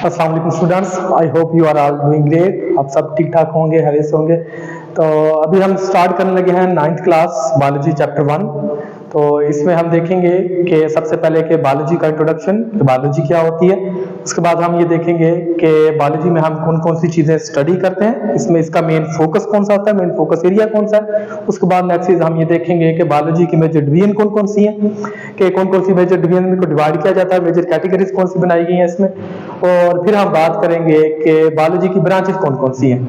अस्सलाम वालेकुम students, I hope you are all doing great. आप सब ठीक ठाक होंगे, हैरियस होंगे। तो अभी हम स्टार्ट करने लगे हैं 9th क्लास बायोलॉजी चैप्टर 1। तो इसमें हम देखेंगे कि सबसे पहले कि बायोलॉजी का इंट्रोडक्शन, बायोलॉजी क्या होती है। उसके बाद हम ये देखेंगे कि बायोलॉजी में हम कौन कौन सी चीज़ें स्टडी करते हैं, इसमें इसका मेन फोकस कौन सा होता है, मेन फोकस एरिया कौन सा है। उसके बाद नेक्स्ट चीज़ हम ये देखेंगे कि बायोलॉजी की मेजर डिवीजन कौन कौन सी हैं, कि कौन कौन सी मेजर डिवीजन को डिवाइड किया जाता है, मेजर कैटेगरीज कौन सी बनाई गई हैं इसमें। और फिर हम बात करेंगे कि बायोलॉजी की ब्रांचेस कौन कौन सी हैं,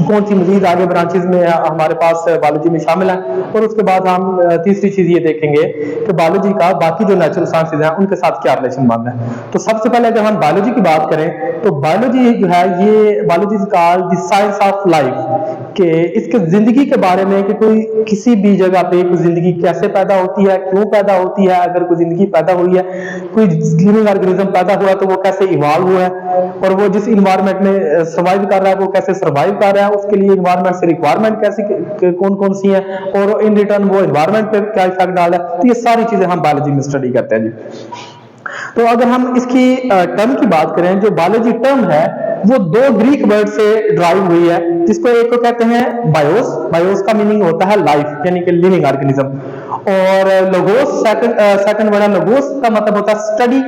कौन सी मजीद आगे ब्रांचेस में हमारे पास बायोलॉजी में शामिल है। और उसके बाद हम तीसरी चीज ये देखेंगे कि बायोलॉजी का बाकी जो नेचुरल साइंसेज हैं उनके साथ क्या रिलेशन बन है। तो सबसे पहले अगर हम बायोलॉजी की बात करें तो बायोलॉजी जो है ये biology is called the science of life, कि इसके जिंदगी के बारे में कि कोई किसी भी जगह पे कोई जिंदगी कैसे पैदा होती है, क्यों पैदा होती है, अगर कोई जिंदगी पैदा हुई है, कोई लिविंग ऑर्गेनिज्म पैदा हुआ तो वो कैसे इवॉल्व हुआ है, और वो जिस इन्वायरमेंट में सर्वाइव कर रहा है वो कैसे सर्वाइव कर रहा है, उसके लिए इन्वायरमेंट से रिक्वायरमेंट कैसी कौन कौन सी है, और इन रिटर्न वो इन्वायरमेंट पे क्या इफेक्ट डाला है। तो ये सारी चीजें हम बायोलॉजी में स्टडी करते हैं जी। तो अगर हम इसकी टर्म की बात करें, जो बायोलॉजी टर्म है वो दो ग्रीक वर्ड से ड्राइव हुई है, जिसको एक को कहते हैं बायोस। बायोस का मीनिंग होता है लाइफ, यानी कि लिविंग ऑर्गेनिज्म। और लोगोस सेकंड वर्ड है लोगोस, का मतलब होता है स्टडी,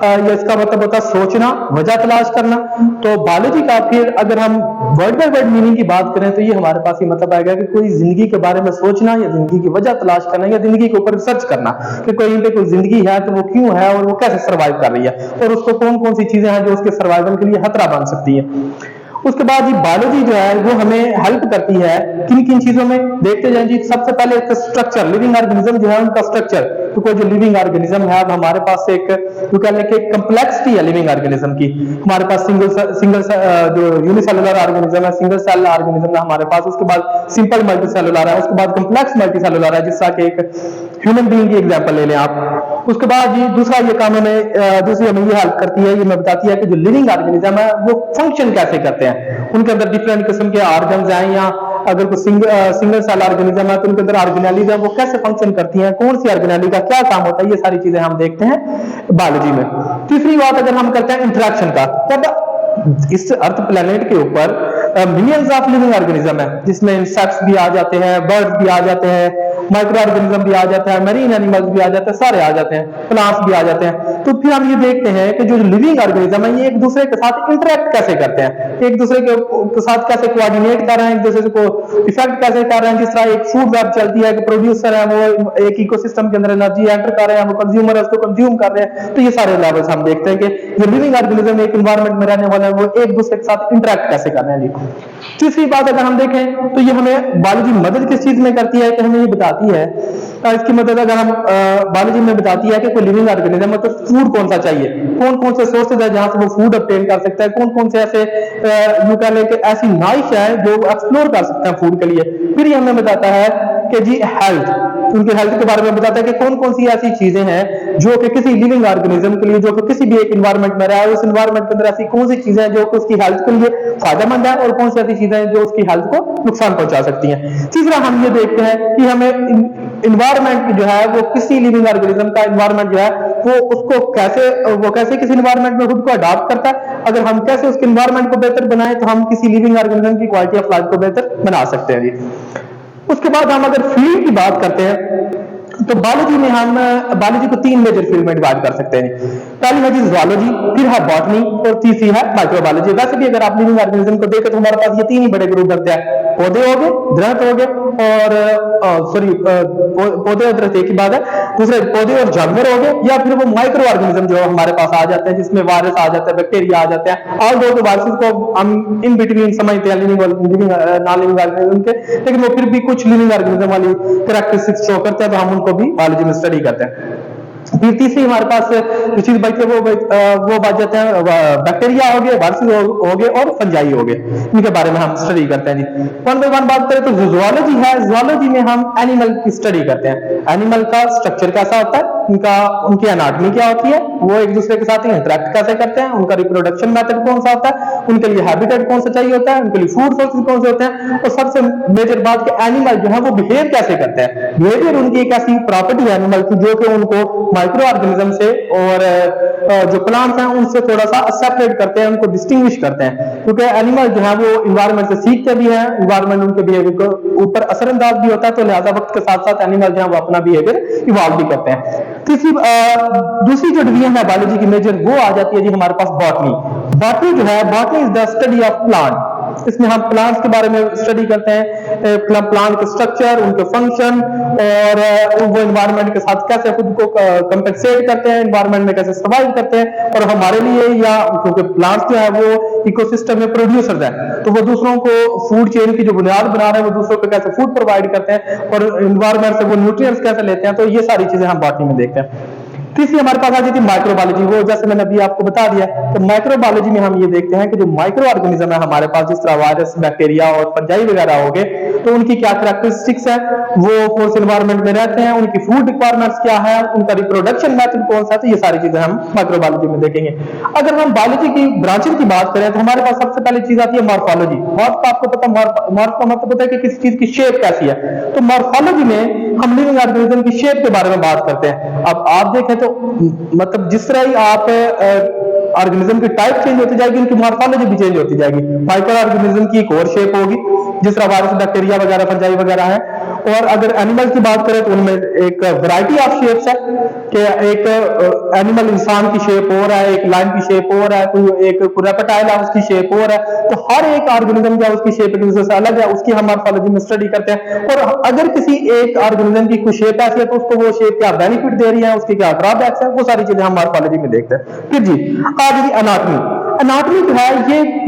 या इसका मतलब होता है सोचना, वजह तलाश करना। तो बायोलॉजी का फिर अगर हम वर्ड बाय वर्ड मीनिंग की बात करें तो ये हमारे पास ये मतलब आएगा कि कोई जिंदगी के बारे में सोचना, या जिंदगी की वजह तलाश करना, या जिंदगी के ऊपर रिसर्च करना कि कहीं पे कोई जिंदगी है तो वो क्यों है और वो कैसे सर्वाइव कर रही है, और उसको कौन कौन सी चीजें हैं जो उसके सर्वाइवल के लिए खतरा बन सकती है। उसके बाद ये बायोलॉजी जो है वो हमें हेल्प करती है किन किन चीजों में, देखते जाएं जी। सबसे पहले इसका स्ट्रक्चर, लिविंग ऑर्गेनिज्म जो है उनका स्ट्रक्चर, तो कोई जो लिविंग ऑर्गेनिज्म है अब हमारे पास एक जो कह लें कि कंप्लेक्सिटी है लिविंग ऑर्गेनिज्म की। हमारे पास सिंगल जो यूनिसेलुलर ऑर्गेनिज्म है, सिंगल सेल ऑर्गेनिज्म है हमारे पास। उसके बाद सिंपल मल्टीसेलुलर है, उसके बाद कम्प्लेक्स मल्टीसेलुलर है, जिसका कि एक ह्यूमन बीइंग की एग्जांपल ले लें आप। उसके बाद ये दूसरा ये काम हमें दूसरी हमें ये हेल्प करती है, ये हमें बताती है कि जो लिविंग ऑर्गेनिज्म है वो फंक्शन कैसे करते हैं, उनके अंदर डिफरेंट किस्म के ऑर्गन्स हैं, या अगर कोई सिंगल सेल ऑर्गेनिज्म है तो उनके अंदर ऑर्गेनेलीज है, वो कैसे फंक्शन करती हैं, कौन सी ऑर्गेनेली का क्या काम होता है, ये सारी चीजें हम देखते हैं बायोलॉजी में। तीसरी बात अगर हम करते हैं इंटरेक्शन का, तब इस अर्थ प्लेनेट के ऊपर मिलियंस ऑफ लिविंग ऑर्गेनिज्म है, जिसमें इंसेक्ट्स भी आ जाते हैं, बर्ड्स भी आ जाते हैं, माइक्रो ऑर्गेनिज्म भी आ जाता है, मरीन एनिमल्स भी आ जाते हैं, सारे आ जाते हैं, प्लांट्स भी आ जाते हैं। तो फिर हम ये देखते हैं कि जो लिविंग ऑर्गेनिज्म है ये एक दूसरे के साथ इंटरेक्ट कैसे करते हैं, एक दूसरे के साथ कैसे कोऑर्डिनेट कर रहे हैं, एक दूसरे को इफेक्ट कैसे कर रहे हैं। जिस तरह एक फूड वेब चलती है कि प्रोड्यूसर है वो एक इकोसिस्टम के अंदर एनर्जी एंटर कर रहे हैं, वो कंज्यूमर है उसको कंज्यूम कर रहे हैं। तो ये सारे लेवल्स हम देखते हैं कि जो लिविंग ऑर्गेनिज्म एक एनवायरनमेंट में रहने वाला है वो एक दूसरे के साथ इंटरेक्ट कैसे कर रहे हैं जी। तीसरी बात अगर हम देखें तो ये हमें बायोलॉजी मदद किस चीज में करती है, कि हमें ये बताती है, इसकी मदद अगर हम बायोलॉजी में बताती है कि कोई लिविंग ऑर्गेनिज्म है तो फूड कौन सा चाहिए, कौन कौन से सोर्सेज है जहां से वो फूड ऑब्टेन कर सकता है, कौन कौन से ऐसे यूं कह लें कि ऐसी नाइफ है जो एक्सप्लोर कर सकते हैं फूड के लिए। फिर ये हमें बताता है कि जी हेल्थ, उनके हेल्थ के बारे में बताता है कि कौन कौन सी ऐसी चीजें हैं जो कि किसी लिविंग ऑर्गेनिज्म के लिए, जो कि किसी भी एक एनवायरनमेंट में रहा है, उस एनवायरनमेंट के अंदर ऐसी कौन सी चीजें हैं जो कि उसकी हेल्थ के लिए फायदेमंद है, और कौन सी ऐसी चीजें हैं जो उसकी हेल्थ को नुकसान पहुंचा सकती हैं। तीसरा हम ये देखते हैं कि हमें इन्वायरमेंट जो है वो किसी लिविंग ऑर्गेनिज्म का इन्वायरमेंट जो है वो कैसे किसी इन्वायरमेंट में खुद को अडॉप्ट करता है। अगर हम कैसे उसके इन्वायरमेंट को बेहतर बनाएं तो हम किसी लिविंग ऑर्गेनिज्म की क्वालिटी ऑफ लाइफ को बेहतर बना सकते हैं जी। उसके बाद हम अगर फील्ड की बात करते हैं तो बायोलॉजी में हम बायोलॉजी को तीन मेजर फील्ड में डिवाइड कर सकते हैं। पहली है जूलॉजी, फिर है बॉटनी, और तीसरी है माइक्रोबायोलॉजी। वैसे भी अगर आप लिविंग ऑर्गेनिज्म को देखें तो हमारे पास ये तीन ही बड़े ग्रुप बनते हैं, पौधे हो गए, दरख्त हो गए, और पौधे और दरख्त एक ही बात है, दूसरे पौधे और जानवर हो गए, या फिर वो माइक्रो ऑर्गेनिज्म जो हमारे पास आ जाते हैं, जिसमें वायरस आ जाता है, बैक्टीरिया आ जाते हैं। और दो वायरसेस को हम इन बिटवीन समझते हैं लिविंग नॉन लिविंग ऑर्गेनिज्म के, लेकिन वो फिर भी कुछ लिविंग ऑर्गेनिज्म वाली कैरेक्टरिस्टिक्स शो करते हैं, तो हम उनको भी बायोलॉजी में स्टडी करते हैं। फिर तीसरी हमारे पास जो चीज बचती है वो बच जाते हैं, बैक्टीरिया हो गए, वायरसेस हो गए, और फंजाई हो गए, इनके बारे में हम स्टडी करते हैं जी। वन बाय वन बात करें तो जूलॉजी है, जूलॉजी में हम एनिमल की स्टडी करते हैं। एनिमल का स्ट्रक्चर कैसा होता है, उनकी एनाटॉमी क्या होती है, वो एक दूसरे के साथ इंटरेक्ट कैसे करते हैं, उनका रिप्रोडक्शन मेथड कौन सा होता है, उनके लिए हैबिटेट कौन सा चाहिए होता है, उनके लिए फूड सोर्सेज कौन से होते हैं, और सबसे मेजर बात कि एनिमल जो है वो बिहेव कैसे करते हैं। बिहेवियर उनकी एक ऐसी प्रॉपर्टी है एनिमल की जो कि उनको माइक्रो ऑर्गेनिज्म से और जो प्लांट्स हैं उनसे थोड़ा सा सेपरेट करते हैं, उनको डिस्टिंग्विश करते हैं, क्योंकि एनिमल जो है वो इन्वायरमेंट से सीखते भी हैं, इन्वायरमेंट उनके बिहेवियर के ऊपर असरअंदाज भी होता है, तो लिहाजा वक्त के साथ साथ एनिमल जो है वो अपना बिहेवियर इवॉल्व भी करते हैं। तीसरी दूसरी जो डिवीजन है बायोलॉजी की मेजर, वो आ जाती है जी हमारे पास बॉटनी। बॉटनी जो है, botany is the study of plant. इसमें हम प्लांट्स के बारे में स्टडी करते हैं, प्लांट के स्ट्रक्चर, उनके फंक्शन और वो एनवायरनमेंट के साथ कैसे खुद को कंपेंसेट करते हैं, एनवायरनमेंट में कैसे सर्वाइव करते हैं, और हमारे लिए या क्योंकि प्लांट्स जो है वो इकोसिस्टम में प्रोड्यूसर्स हैं, तो वो दूसरों को फूड चेन की जो बुनियाद बना रहे हैं, वो दूसरों को कैसे फूड प्रोवाइड करते हैं और एनवायरनमेंट से वो न्यूट्रिएंट्स कैसे लेते हैं, तो ये सारी चीजें हम बॉटनी में देखते हैं। तीसरी हमारे पास आ जाती है माइक्रोबायोलॉजी। वो जैसे मैंने अभी आपको बता दिया, तो माइक्रोबायोलॉजी में हम ये देखते हैं कि जो माइक्रो ऑर्गेनिज्म है हमारे पास, जिस तरह वायरस, बैक्टीरिया और फंजाई वगैरह हो गए, तो उनकी क्या कैरेक्टरिस्टिक्स है, वो कौन से एनवायरनमेंट में रहते हैं, उनकी फूड रिक्वायरमेंट्स क्या है, उनका रिप्रोडक्शन मेथड कौन सा है, तो ये सारी चीजें हम माइक्रोबायोलॉजी में देखेंगे। अगर हम बायोलॉजी की ब्रांचेस की बात करें तो हमारे पास सबसे पहली चीज आती है मॉर्फोलॉजी। मॉर्फ का आपको पता, मॉर्फ का मतलब पता है कि किसी चीज की शेप कैसी है, तो मॉर्फोलॉजी में हम लिविंग ऑर्गेनिज्म की शेप के बारे में बात करते हैं। अब आप देखें तो मतलब जिस तरह ही आप ऑर्गेनिज्म की टाइप चेंज होती जाएगी, उनकी मॉर्फोलॉजी भी चेंज होती जाएगी। माइक्रो ऑर्गेनिज्म की एक और शेप होगी, जिस तरह वायरस, बैक्टीरिया वगैरह, फंजाई वगैरह है। और अगर एनिमल्स की बात करें तो उनमें एक वैरायटी ऑफ शेप्स है कि एक एनिमल इंसान की शेप हो रहा है, एक लाइन की शेप हो रहा है, कोई एक रेप्टाइल है उसकी शेप हो रहा है, तो हर एक ऑर्गेनिज्म जो उसकी शेप एक दूसरे से अलग है, उसकी हम मॉर्फोलॉजी में स्टडी करते हैं। और अगर किसी एक ऑर्गेनिज्म की कोई शेप ऐसी है तो उसको वो शेप क्या बेनिफिट दे रही है, उसकी क्या ड्रॉबैक्स है, वो सारी चीजें हम मॉर्फोलॉजी में देखते हैं। फिर जी आज जी एनाटॉमी। एनाटॉमी जो है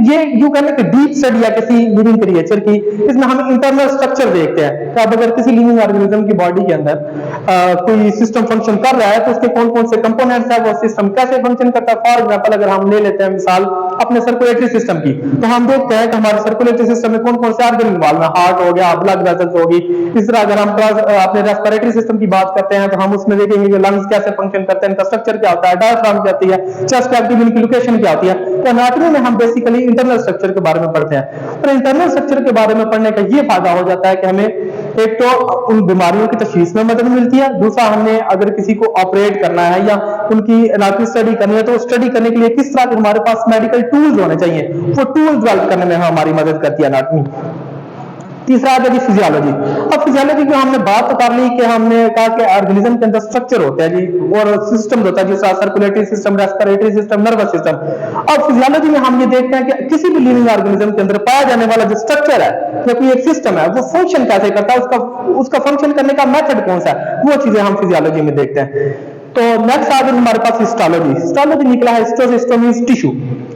ये यूं कहने की डीप स्टडी है किसी लिविंग क्रिएचर की। इसमें हम इंटरनल स्ट्रक्चर देखते हैं कि अब अगर किसी लिविंग ऑर्गेनिज्म की बॉडी के अंदर कोई सिस्टम फंक्शन कर रहा है तो उसके कौन कौन से कंपोनेंट्स है, वो सिस्टम कैसे फंक्शन करता है। फॉर एग्जांपल अगर हम ले लेते हैं मिसाल अपने सर्कुलेटरी सिस्टम की, तो हम देखते हैं कि हमारे सर्कुलेटरी सिस्टम में कौन कौन से ऑर्गन इन्वॉल्व है, हार्ट हो गया, ब्लड वेसल्स होगी। इस तरह अगर हम अपने रेस्पिरेटरी सिस्टम की बात करते हैं तो हम उसमें देखेंगे कि लंग्स कैसे फंक्शन करते हैं, इनका स्ट्रक्चर क्या होता है, डायफ्राम क्या होती है, चेस्ट कैविटी में इनकी लोकेशन क्या होती है। तो एनाटॉमी में हम बेसिकली इंटरनल स्ट्रक्चर के बारे में पढ़ते हैं। और इंटरनल स्ट्रक्चर के बारे में पढ़ने का ये फायदा हो जाता है कि हमें एक तो उन बीमारियों की तशखीस में मदद मिलती है, दूसरा हमने अगर किसी को ऑपरेट करना है या उनकी एनाटॉमी स्टडी करनी है तो स्टडी करने के लिए किस तरह के हमारे पास मेडिकल टूल्स होने चाहिए, वो टूल्स डेवलप करने में हमारी मदद करती है एनाटॉमी। तीसरा आ गया फिजियोलॉजी। अब फिजियोलॉजी की हमने बात तो कर ली कि हमने कहा कि ऑर्गेनिज्म के अंदर स्ट्रक्चर होता है जी और सिस्टम होता है, जैसा circulatory system, respiratory system, nervous system. अब फिजियोलॉजी में हम ये देखते हैं कि किसी भी लिविंग ऑर्गेनिज्म के अंदर पाया जाने वाला जो स्ट्रक्चर है या कोई एक सिस्टम है, वो फंक्शन कैसे करता है, उसका फंक्शन करने का मेथड कौन सा है, वो चीजें हम फिजियोलॉजी में देखते हैं। तो नेक्स्ट आ गई हमारे पास हिस्टोलॉजी। हिस्टोलॉजी निकला है हिस्टो मींस टिश्यू।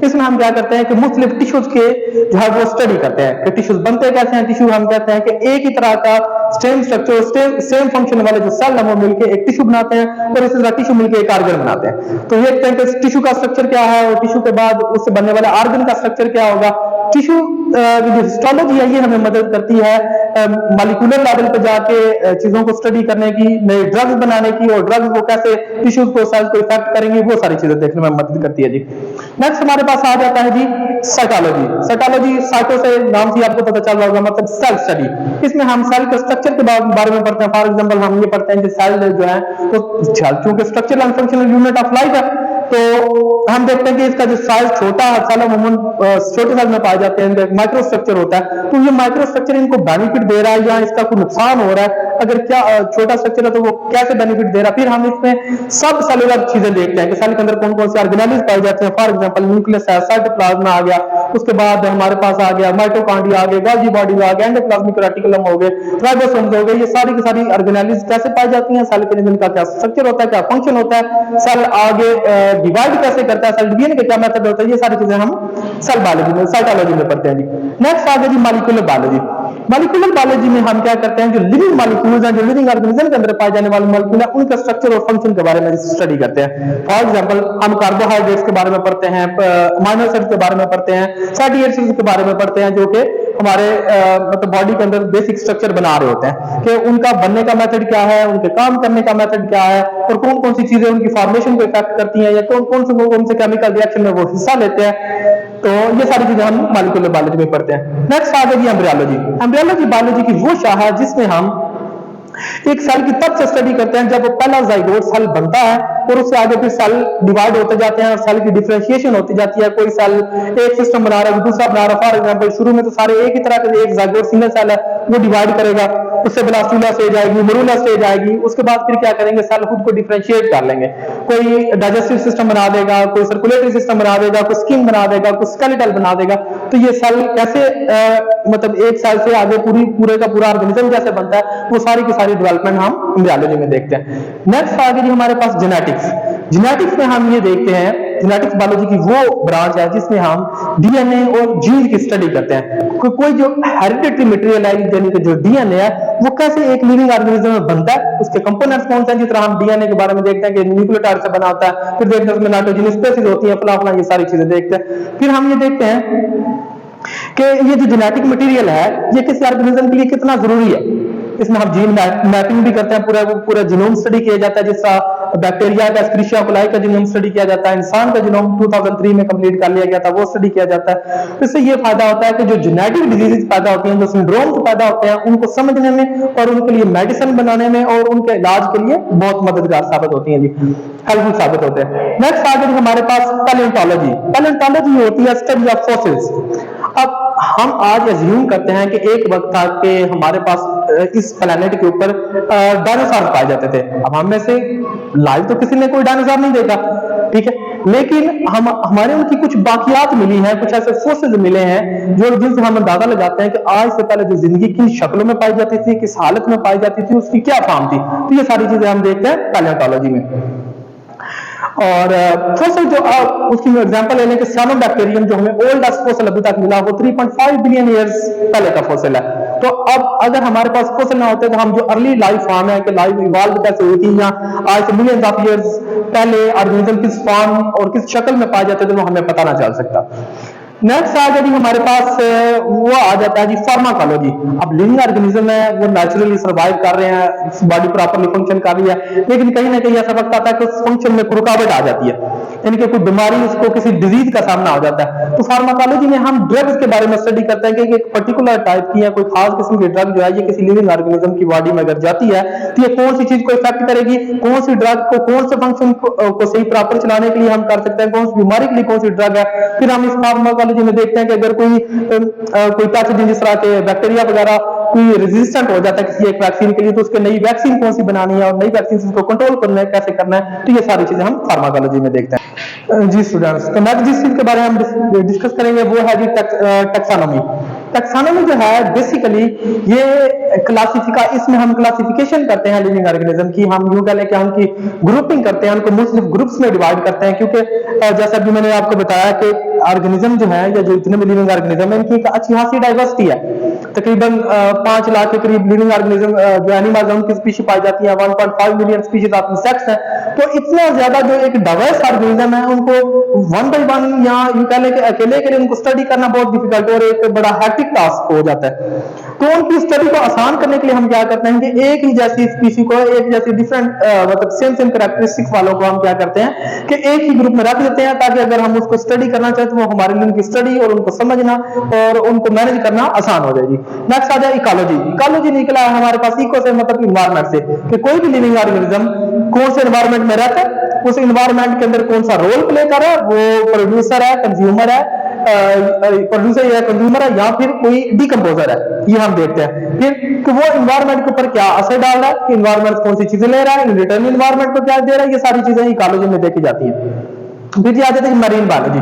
इसमें हम क्या करते हैं कि मुख्तलिफ टिश्यूज के जो है वो स्टडी करते हैं कि टिश्यूज बनते कैसे हैं। टिश्यू हम कहते हैं कि एक ही तरह का सेम स्ट्रक्चर, सेम फंक्शन वाले जो सेल है वो मिलकर एक टिश्यू बनाते हैं और इसी तरह टिश्यू मिलकर एक ऑर्गन बनाते हैं। तो ये देखते हैं कि टिश्यू का स्ट्रक्चर क्या है और टिश्यू के बाद उससे बनने वाले ऑर्गन का स्ट्रक्चर क्या होगा। टिश्यू जो हिस्टोलॉजी है ये हमें मदद करती है मॉलिक्यूलर लेवल पे जाके चीजों को स्टडी करने की, नए ड्रग्स बनाने की, और ड्रग्स वो कैसे टिश्यूज को, सेल्स को इफेक्ट करेंगे, वो सारी चीजें देखने में मदद करती है जी। नेक्स्ट हमारे पास आ जाता है जी साइटोलॉजी। साइटोलॉजी साइटो से नाम से आपको पता चल रहा होगा, मतलब सेल स्टडी। इसमें हम सेल के स्ट्रक्चर के बारे में पढ़ते हैं। फॉर एग्जांपल हम ये पढ़ते हैं कि सेल जो है तो चूंकि structural and functional unit of life है, तो हम देखते हैं कि इसका जो साइज छोटा है, सेल अमूमन छोटे साइज में पाए जाते हैं, माइक्रो स्ट्रक्चर होता है। तो ये माइक्रो स्ट्रक्चर इनको बेनिफिट दे रहा है या इसका कोई नुकसान हो रहा है, अगर क्या छोटा स्ट्रक्चर है तो वो कैसे बेनिफिट दे रहा है। फिर हम इसमें सब सेलुलर चीजें देखते हैं कि सेल के अंदर कौन कौन से ऑर्गेनेल्स पाए जाते हैं। फॉर एग्जांपल न्यूक्लियस है, साइटोप्लाज्म आ गया, उसके बाद हमारे पास आ गया माइटोकॉन्ड्रिया आ गया, गोल्गी बॉडी आ गया, एंडोप्लाज्मिक रेटिकुलम हो गए, राइबोसोम्स हो गए। ये सारी की सारी ऑर्गेनेल्स कैसे पाई जाती हैं, सेल के अंदर इनका क्या स्ट्रक्चर होता है, क्या फंक्शन होता है, सेल आगे डिवाइड कैसे करता है, सेल डिवीजन का क्या मेथड होता है, ये सारी चीजें हम सेल बायोलॉजी में, साइटोलॉजी में पढ़ते हैं जी। नेक्स्ट आ गया जी मॉलिक्यूलर बायोलॉजी। मॉलिक्यूलर बायोलॉजी में हम क्या करते हैं, जो लिविंग मॉलिक्यूल्स हैं, जो लिविंग ऑर्गेनिज्म के अंदर पाए जाने वाले मॉलिक्यूल हैं, उनका स्ट्रक्चर और फंक्शन के बारे में स्टडी करते हैं। फॉर एग्जांपल हम कार्बोहाइड्रेट्स के बारे में पढ़ते हैं, अमीनो एसिड्स के बारे में पढ़ते हैं, फैटी एसिड्स के बारे में पढ़ते हैं, जो कि हमारे मतलब बॉडी के अंदर बेसिक स्ट्रक्चर बना रहे होते हैं कि उनका बनने का मेथड क्या है, उनके काम करने का मेथड क्या है, और कौन कौन सी चीजें उनकी फॉर्मेशन को इफेक्ट करती हैं या कौन से केमिकल रिएक्शन में वो हिस्सा लेते हैं। तो ये सारी चीजें हम मॉलिक्यूलर बायोलॉजी में पढ़ते हैं। नेक्स्ट आ गई एम्ब्रियोलॉजी। एम्ब्रियोलॉजी बायोलॉजी की वो शाखा है जिसमें हम एक सेल की तब से स्टडी करते हैं जब पहला जाइगोट सेल बनता है और उससे आगे फिर सेल डिवाइड होते जाते हैं और सेल की डिफरेंशिएशन होती जाती है। कोई सेल एक सिस्टम बना रहा है, दूसरा बना रहा है। फॉर एग्जांपल शुरू में तो सारे एक ही तरह के, एक जाइगोट सिंगल सेल है, वो डिवाइड करेगा, उससे ब्लास्टुला स्टेज आएगी, मोरूला स्टेज आएगी, उसके बाद फिर क्या करेंगे, सेल खुद को डिफरेंशिएट कर लेंगे। कोई डाइजेस्टिव सिस्टम बना देगा, कोई सर्कुलेटरी सिस्टम बना देगा, कोई स्किन बना देगा, कोई स्केलेटल बना देगा। तो ये सेल कैसे मतलब एक सेल से आगे पूरे का पूरा ऑर्गेनिज्म कैसे बनता है, वो सारी की सारी डेवलपमेंट हम एम्ब्रियोलॉजी में देखते हैं। नेक्स्ट आगे जी हमारे पास जेनेटिक्स। जेनेटिक्स में हम ये देखते हैं, जेनेटिक्स बायोलॉजी की वो ब्रांच है जिसमें हम डीएनए और जीन की स्टडी करते हैं। कोई जो हेरिडिटरी मटेरियल है, यानी कि जो डीएनए है, वो कैसे एक लिविंग ऑर्गेनिज्म में बनता है, उसके कंपोनेंट्स कौन से हैं। जिस तरह हम डीएनए के बारे में देखते हैं कि न्यूक्लियोटाइड से बना होता है, फिर देखते हैं उसमें नाइट्रोजन स्पेसीज होती है, फला ये सारी चीजें देखते हैं। फिर हम ये देखते हैं कि ये जो जेनेटिक मटेरियल है ये किसी ऑर्गेनिज्म के लिए कितना जरूरी है। इसमें हम जीन मैपिंग भी करते हैं, पूरा जीनोम स्टडी किया जाता है। जिस तरह बैक्टीरिया का, एस्क्रिशिया कोलाई का जीनोम स्टडी किया जाता है, इंसान का जीनोम 2003 में कंप्लीट कर लिया गया था, वो स्टडी किया जाता है। इससे ये फायदा होता है कि जो जेनेटिक डिजीजेस पैदा होती हैं, जो सिंड्रोम पैदा होते हैं, उनको समझने में और उनके लिए मेडिसिन बनाने में और उनके इलाज के लिए बहुत मददगार साबित होती है जी, हेल्पफुल साबित होते हैं। नेक्स्ट आगे हमारे पास पैलेंटोलॉजी। पैलेंटोलॉजी होती है स्टडी ऑफ फॉसिल्स। अब हम आज अज्यूम करते हैं कि एक वक्त था कि हमारे पास इस प्लेनेट के ऊपर डायनासोर पाए जाते थे। अब हम में से लाइव तो किसी ने कोई डायनासोर नहीं देखा, ठीक है, लेकिन हमारे उनकी कुछ बाकियात मिली हैं, कुछ ऐसे फोसिल्स मिले हैं जो जिनसे हम अंदाजा लगाते हैं कि आज से पहले जो जिंदगी किन शक्लों में पाई जाती थी, किस हालत में पाई जाती थी, उसकी क्या फॉर्म थी। तो ये सारी चीजें हम देखते हैं पैलेंटोलॉजी में। और फोसिल जो उसकी एग्जांपल लेने के साइनोबैक्टीरियम जो हमें ओल्डेस्ट फोसिल अभी तक मिला वो 3.5 बिलियन ईयर्स पहले का फोसिल है। तो अब अगर हमारे पास फोसिल ना होते तो हम जो अर्ली लाइफ फॉर्म है कि लाइफ इवॉल्व कैसे हुई थी या आज से मिलियंस ऑफ ईयर्स पहले ऑर्गेनिज्म किस फॉर्म और किस शक्ल में पाए जाते थे वो हमें पता ना चल सकता। नेक्स्ट आ गया जी हमारे पास वो आ जाता है जी फार्माकोलॉजी। अब लिविंग ऑर्गेनिज्म है, वो नेचुरली सर्वाइव कर रहे हैं, बॉडी प्रॉपर्ली फंक्शन कर रही है, लेकिन कहीं ना कहीं ऐसा वक्त आता है कि उस फंक्शन में रुकावट आ जाती है, यानी कि कोई बीमारी, उसको किसी डिजीज का सामना हो जाता है। तो फार्माकोलॉजी में हम ड्रग्स के बारे में स्टडी करते हैं कि एक पर्टिकुलर टाइप की या कोई खास किस्म की ड्रग जो है ये किसी लिविंग ऑर्गेनिज्म की बॉडी में अगर जाती है तो ये कौन सी चीज को इफेक्ट करेगी, कौन सी ड्रग को कौन से फंक्शन को सही प्रॉपर चलाने के लिए हम कर सकते हैं, कौन सी बीमारी के लिए कौन सी ड्रग है। फिर हम इस फार्माकोलॉजी में देखते हैं कि अगर कोई पैथोजन जिस तरह के बैक्टीरिया वगैरह कोई रेजिस्टेंट हो जाता है किसी एक वैक्सीन के लिए, तो उसके नई वैक्सीन कौन सी बनानी है और नई वैक्सीन को कंट्रोल करना है, कैसे करना है। तो ये सारी चीजें हम फार्माकोलॉजी में देखते हैं जी स्टूडेंट्स। तो नेक्स्ट जिस चीज के बारे में हम डिस्कस करेंगे वो है जी टैक्सोनॉमी। टैक्सोनॉमी जो है बेसिकली ये क्लासिफिका, इसमें हम क्लासिफिकेशन करते हैं लिविंग ऑर्गेनिज्म की। हम यूं कह लें कि हम की ग्रुपिंग करते हैं, उनको मुख्तलिफ ग्रुप्स में डिवाइड करते हैं, क्योंकि जैसा भी मैंने आपको बताया कि ऑर्गेनिज्म जो है या जो इतने भी लिविंग ऑर्गेनिज्म है इनकी एक अच्छी खासी डाइवर्सिटी है। तकरीबन 5 लाख के करीब लिविंग ऑर्गेनिज्म जो एनिमल्स हैं उनकी स्पीशीज पाई जाती है, 1.5 मिलियन स्पीशीज ऑफ इंसेक्ट्स हैं। तो इतना ज्यादा जो एक डाइवर्स ऑर्गेनिज्म है उनको वन बाय वन या यूं कह लें कि अकेले के लिए उनको स्टडी करना बहुत डिफिकल्ट और एक बड़ा हैक्टिक टास्क हो जाता है। तो उनकी स्टडी को आसान करने के लिए हम क्या करते हैं कि एक ही जैसी स्पीशी को, एक जैसी डिफरेंट मतलब सेम कैरेक्टरिस्टिक्स वालों को हम क्या करते हैं कि एक ही ग्रुप में रख देते हैं, ताकि अगर हम उसको स्टडी करना चाहें तो वो हमारे लिए उनकी स्टडी और उनको समझना और उनको मैनेज करना आसान हो जाएगी। नेक्स्ट आ जाए इकोलॉजी। इकोलॉजी निकला है हमारे पास इको से मतलब इन्वायरमेंट से, कि कोई भी लिविंग ऑर्गेनिज्म कौन से इन्वायरमेंट में रहता है, उस इन्वायरमेंट के अंदर कौन सा रोल प्ले कर रहा है, वो प्रोड्यूसर है, कंज्यूमर है, प्रोड्यूसर या कंज्यूमर है या फिर कोई डिकम्पोजर है, ये हम देखते हैं। फिर कि वो इन्वायरमेंट के ऊपर क्या असर डाल रहा है, कि इन्वायरमेंट कौन सी चीजें ले रहा है, रिटर्न इन्वायरमेंट को क्या दे रहा है, ये सारी चीजें इकोलॉजी में देखी जाती है। फिर आ जाते हैं मरीन बायोलॉजी।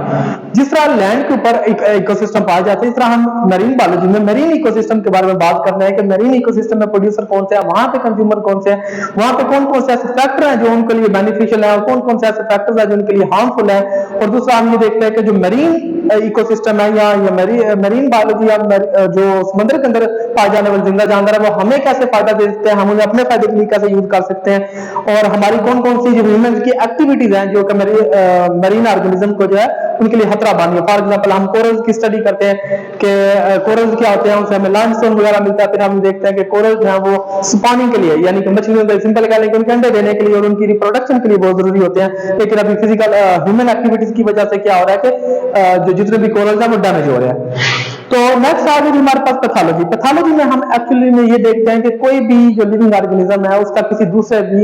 जिस तरह लैंड के ऊपर एक इकोसिस्टम पाया जाता है, इस तरह हम मरीन बायोलॉजी में मरीन इकोसिस्टम के बारे में बात कर रहे हैं कि मरीन इकोसिस्टम में प्रोड्यूसर कौन से है, वहां पे कंज्यूमर कौन से है, वहां पे कौन कौन से ऐसे फैक्टर हैं जो उनके लिए बेनिफिशियल है और कौन कौन से ऐसे फैक्टर्स हैं जो उनके लिए हार्मफुल है। और दूसरा हम ये देखते हैं कि जो मरीन इकोसिस्टम है या मरीन बायोलॉजी या जो समुद्र के अंदर पाए जाने वाले जिंदा जानवर है वो हमें कैसे फायदा दे सकते हैं, हम उन्हें अपने फायदे के लिए कैसे यूज कर सकते हैं, और हमारी कौन कौन सी जो ह्यूमन की एक्टिविटीज हैं जो कि मरीन ऑर्गेनिज्म को जो है उनके लिए खतरा बनी है। फॉर एग्जांपल हम कोरल्स की स्टडी करते हैं कि कोरल्स क्या होते हैं, उनसे हमें लाइमस्टोन वगैरह मिलता है। फिर हम देखते हैं कि कोरल्स हैं वो स्पॉनिंग के लिए यानी कि मछलियों को सिंपल कह लें कि उनके अंडे देने के लिए और उनकी रिप्रोडक्शन के लिए बहुत जरूरी होते हैं। लेकिन अभी फिजिकल ह्यूमन एक्टिविटीज की वजह से क्या हो रहा है कि जो जितने भी कोरल्स हैं वो डैमेज हो रहे हैं। तो नेक्स्ट आ गई हमारे पास पैथोलॉजी। पैथोलॉजी में हम एक्चुअली में ये देखते हैं कि कोई भी जो लिविंग ऑर्गेनिज्म है उसका किसी दूसरे भी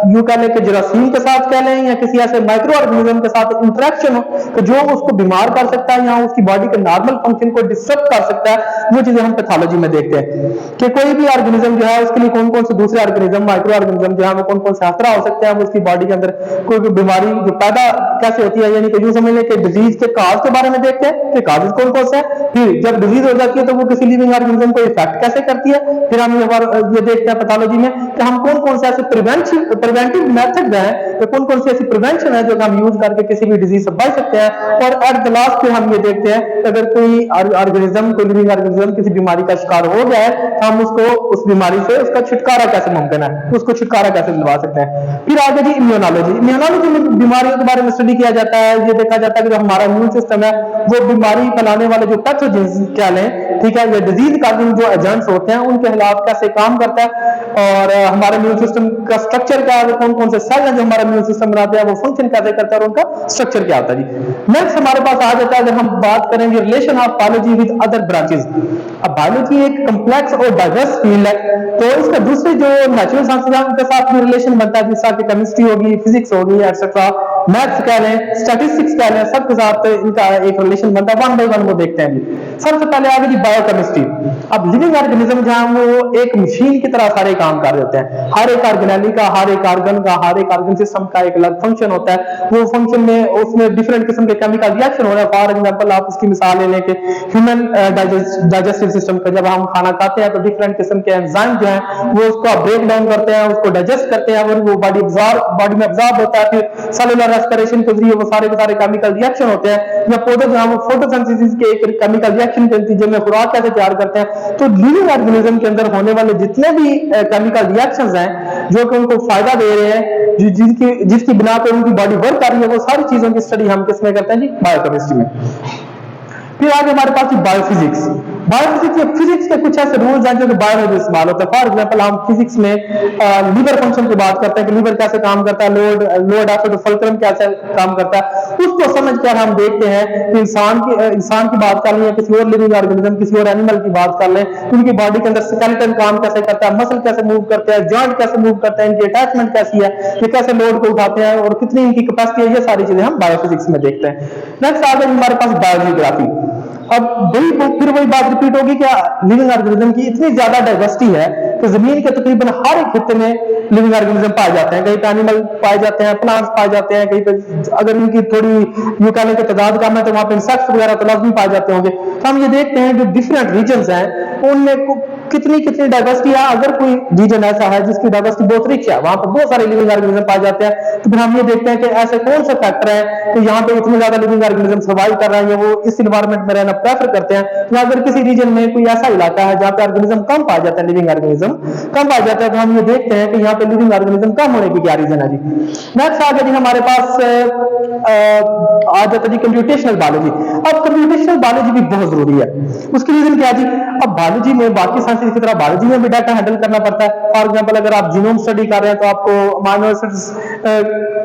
यूं कह लें कि जरासीम के साथ कह लें या किसी ऐसे माइक्रो ऑर्गेनिज्म के साथ इंटरेक्शन हो तो जो उसको बीमार कर सकता है या उसकी बॉडी के नॉर्मल फंक्शन को डिस्टर्ब कर सकता है, वो चीजें हम पैथोलॉजी में देखते हैं कि कोई भी ऑर्गेनिज्म जो है उसके लिए कौन कौन से दूसरे ऑर्गेनिज्म माइक्रो ऑर्गेनिज्म जो है वो कौन कौन से खतरा हो सकते हैं, वो उसकी बॉडी के अंदर कोई भी बीमारी जो पैदा कैसे होती है, यानी कि यूं समझ लें कि डिजीज के काज के बारे में देखते हैं कि काजेज कौन कौन से हैं, फिर जब डिजीज हो जाती है तो वो किसी लिविंग ऑर्गेनिज्म को इफेक्ट कैसे करती है, फिर हम ये देखते हैं पैथोलॉजी में कि हम कौन कौन से ऐसे प्रिवेंटिव मेथड है तो कौन कौन सी ऐसी प्रिवेंशन है जो हम यूज करके किसी भी डिजीज से बच सकते हैं। और एट द लास्ट फिर हम ये देखते हैं कि अगर कोई ऑर्गेनिज्म कोई लिविंग ऑर्गेनिज्म किसी बीमारी का शिकार हो गया है तो हम उसको उस बीमारी से उसका छुटकारा कैसे मुमकिन है, उसको छुटकारा कैसे दिलवा सकते हैं। फिर आगे जी इम्यूनोलॉजी। इम्यूनोलॉजी में बीमारियों के बारे में स्टडी किया जाता है, ये देखा जाता है कि जो हमारा इम्यून सिस्टम है वो बीमारी फैलाने वाले जो पैथोजेंस क्या लें, ठीक है, या डिजीज काजिंग जो एजेंट्स होते हैं उनके खिलाफ कैसे काम करता है और हमारे इम्यून सिस्टम का स्ट्रक्चर क्या है, कौन कौन से सेल हैं जो हमारा इम्यून सिस्टम बनाते हैं, वो फंक्शन कैसे करता है और उनका स्ट्रक्चर क्या होता है जी। नेक्स्ट हमारे पास आ जाता है अगर हम बात करेंगे relation of biology with other branches. अब बायोलॉजी एक कम्प्लेक्स और डाइवर्स फील्ड है तो इसका दूसरे जो नेचुरल साइंसेस के साथ भी रिलेशन बनता है, जैसा कि केमिस्ट्री होगी, फिजिक्स होगी, एक्सेट्रा, मैथ्स कह लें, स्टैटिस्टिक्स कह लें, सबके साथ इनका एक रिलेशन बनता है। वन बाय वन वो देखते हैं जी। सबसे पहले आ गई बायोकेमिस्ट्री। अब लिविंग ऑर्गेनिज्म जहां वो एक मशीन की तरह सारे काम कर देते हैं, हर एक ऑर्गेनेली का, हर एक ऑर्गन का, हर एक ऑर्गन सिस्टम का एक अलग फंक्शन होता है, वो फंक्शन में उसमें डिफरेंट किस्म के केमिकल रिएक्शन हो रहे हैं। फॉर एग्जांपल आप इसकी मिसाल ले लें कि ह्यूमन डाइजेस्टिव सिस्टम का जब हम खाना खाते हैं तो डिफरेंट किस्म के एंजाइम जो हैं वो उसको ब्रेक डाउन करते हैं, उसको डाइजेस्ट करते हैं और वो बॉडी में अब्सॉर्ब होता है, फिर सेलुलर रेस्पिरेशन के जरिए वो सारे के सारे केमिकल रिएक्शन होते हैं, या पौधे जो हम फोटोसिंथेसिस के एक केमिकल रिएक्शन के नतीजे में खुराक कैसे तैयार करते हैं। तो लिविंग ऑर्गेनिज्म के अंदर होने वाले जितने भी केमिकल रिएक्शंस हैं जो कि उनको फायदा दे रहे हैं, जिसकी बिना पर उनकी बॉडी वर्क कर रही है, वो सारी चीजों की स्टडी हम किसमें करते हैं जी, बायोकेमिस्ट्री में। फिर आगे हमारे पास बायोफिजिक्स। बायोफिजिक्स या फिजिक्स के कुछ ऐसे रूल्स हैं जो कि बायो में इस्तेमाल होते हैं। फॉर एग्जांपल हम फिजिक्स में लीवर फंक्शन की बात करते हैं कि लीवर कैसे काम करता है, लोड एसिड फुलक्रम कैसे काम करता है, उसको समझकर हम देखते हैं कि इंसान की बात कर लें या किसी और लिविंग ऑर्गेनिज्म, किसी और एनिमल की बात कर लें, उनकी बॉडी के अंदर स्केलेटन काम कैसे करता है, मसल कैसे मूव करते हैं, जॉइंट कैसे मूव करते हैं, इनकी अटैचमेंट कैसी है, ये कैसे लोड को उठाते हैं और कितनी इनकी कैपेसिटी है, ये सारी चीजें हम बायोफिजिक्स में देखते हैं। नेक्स्ट आ गई हमारे पास बायोजियोग्राफी। अब फिर वही बात रिपीट होगी कि लिविंग ऑर्गेनिज्म की इतनी ज्यादा डाइवर्सिटी है कि जमीन के तकरीबन हर एक खित्ते में लिविंग ऑर्गेनिज्म पाए जाते हैं। कहीं पे एनिमल पाए जाते हैं, प्लांट्स पाए जाते हैं, कहीं पे अगर इनकी थोड़ी यूं कहने की तादाद कम है तो वहां पे इंसेक्ट्स वगैरह तो लाजमी पाए जाते होंगे। तो हम ये देखते हैं जो डिफरेंट रीजन्स हैं उनमें कितनी डाइवर्सिटी है। अगर कोई रीजन ऐसा है जिसकी डाइवर्सिटी बहुत रिच है, वहां पर बहुत सारे लिविंग ऑर्गेनिज्म पाए जाते हैं, तो फिर हम ये देखते हैं कि ऐसे कौन सा फैक्टर है कि यहाँ पे इतने ज्यादा लिविंग ऑर्गेनिज्म सर्वाइव कर रहे हैं, वो इस इन्वायरमेंट में रहना प्रेफर करते हैं। या अगर किसी रीजन में कोई ऐसा इलाका है जहाँ पे ऑर्गेनिज्म कम पाया जाता है, लिविंग ऑर्गेनिज्म कम पाया जाता है, तो हम ये देखते हैं कि यहाँ पे लिविंग ऑर्गेनिज्म कम होने की क्या रीजन है जी। नेक्स्ट आ गया जी हमारे पास आ जाता है जी कंप्यूटेशनल बायोलॉजी। अब कंप्यूटेशनल बायोलॉजी भी बहुत जरूरी है। उसकी रीजन क्या है जी, अब बायोलॉजी में बाकी साइंसेस की तरह बायोलॉजी में भी डाटा हैंडल करना पड़ता है। फॉर एग्जांपल अगर आप जीनोम स्टडी कर रहे हैं तो आपको अमीनो एसिड्स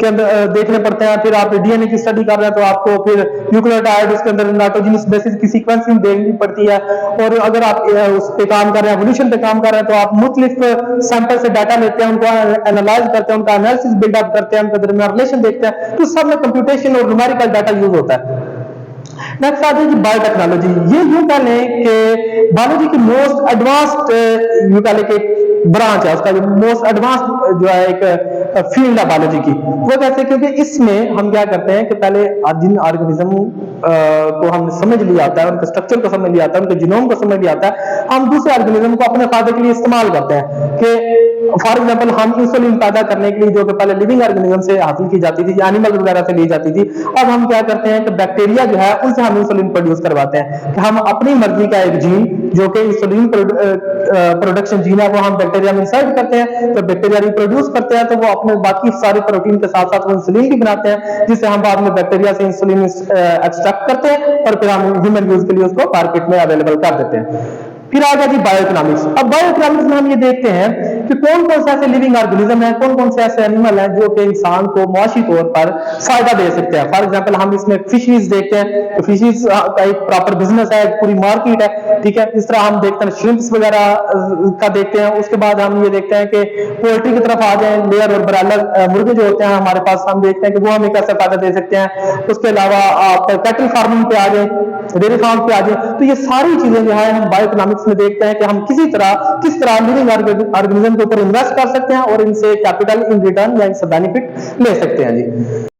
के अंदर देखने पड़ते हैं, फिर आप डीएनए की स्टडी कर रहे हैं तो आपको फिर न्यूक्लियोटाइड उसके अंदर नाइट्रोजनस बेसिस की सीक्वेंसिंग देखनी पड़ती है। और अगर आप उस पे काम कर रहे हैं, एवोल्यूशन पे काम कर रहे हैं, तो आप मुख्तलिफ सैंपल से डाटा लेते हैं, उनको एनालाइज करते हैं, उनका एनालिसिस बिल्डअप करते हैं, उनके दरमियान रिलेशन देखते हैं, तो सब में कंप्यूटेशन और न्यूमेरिकल डाटा यूज होता है। नेक्स्ट आ जाएगी बायोटेक्नोलॉजी। ये यूं कह लें कि बायोलॉजी की मोस्ट एडवांस्ड यूं कह लें कि ब्रांच है, उसका जो मोस्ट एडवांस जो है एक फील्ड है बायोलॉजी की। वो कैसे, क्योंकि इसमें हम क्या करते हैं कि पहले जिन ऑर्गेनिज्म को हम समझ लिया आता है, उनके स्ट्रक्चर को समझ लिया आता है, उनके जीनोम को समझ लिया आता है, हम दूसरे ऑर्गेनिज्म को अपने फायदे के लिए इस्तेमाल करते हैं। कि फॉर एग्जांपल हम इंसुलिन पैदा करने के लिए जो कि पहले लिविंग ऑर्गेनिज्म से हासिल की जाती थी, एनिमल वगैरह से ली जाती थी, अब हम क्या करते हैं कि बैक्टीरिया जो है उनसे हम इंसुलिन प्रोड्यूस करवाते हैं। कि हम अपनी मर्जी का एक जीन जो कि इंसुलिन प्रोडक्शन जीन है वो हम बैक्टीरिया में इंसर्ट करते हैं, तो बैक्टीरिया रिप्रोड्यूस करते हैं, तो वो अपने बाकी सारे प्रोटीन के साथ साथ वो इंसुलिन भी बनाते हैं, जिससे हम बाद में बैक्टीरिया से इंसुलिन एक्सट्रैक्ट करते हैं और फिर हम ह्यूमन यूज के लिए उसको मार्केट में अवेलेबल कर देते हैं। फिर आ गया जी बायोइकोनॉमिक्स। अब बायोइकोनॉमिक्स में हम ये देखते हैं कि कौन कौन से ऐसे लिविंग ऑर्गेनिज्म है, कौन कौन से ऐसे एनिमल हैं जो कि इंसान को मुआशी तौर पर फायदा दे सकते हैं। फॉर एग्जांपल हम इसमें फिशेज देखते हैं, तो फिशेज का एक प्रॉपर बिजनेस है, पूरी मार्केट है, ठीक है। इस तरह हम देखते हैं श्रिम्प्स वगैरह का देखते हैं। उसके बाद हम ये देखते हैं कि पोल्ट्री की तरफ आ जाए, लेयर और ब्रायलर मुर्गे जो होते हैं हमारे पास, हम देखते हैं कि वो हमें कैसे फायदा दे सकते हैं। उसके अलावा आप कैटल फार्मिंग पे आ जाए, डेयरी फार्म पे आ जाए, तो ये सारी चीजें जो है हम बायोइकोनॉमिक्स में देखते हैं कि हम किस तरह लिविंग ऑर्गेनिज्म के ऊपर इन्वेस्ट कर सकते हैं और इनसे कैपिटल इन रिटर्न या इनसे बेनिफिट ले सकते हैं जी।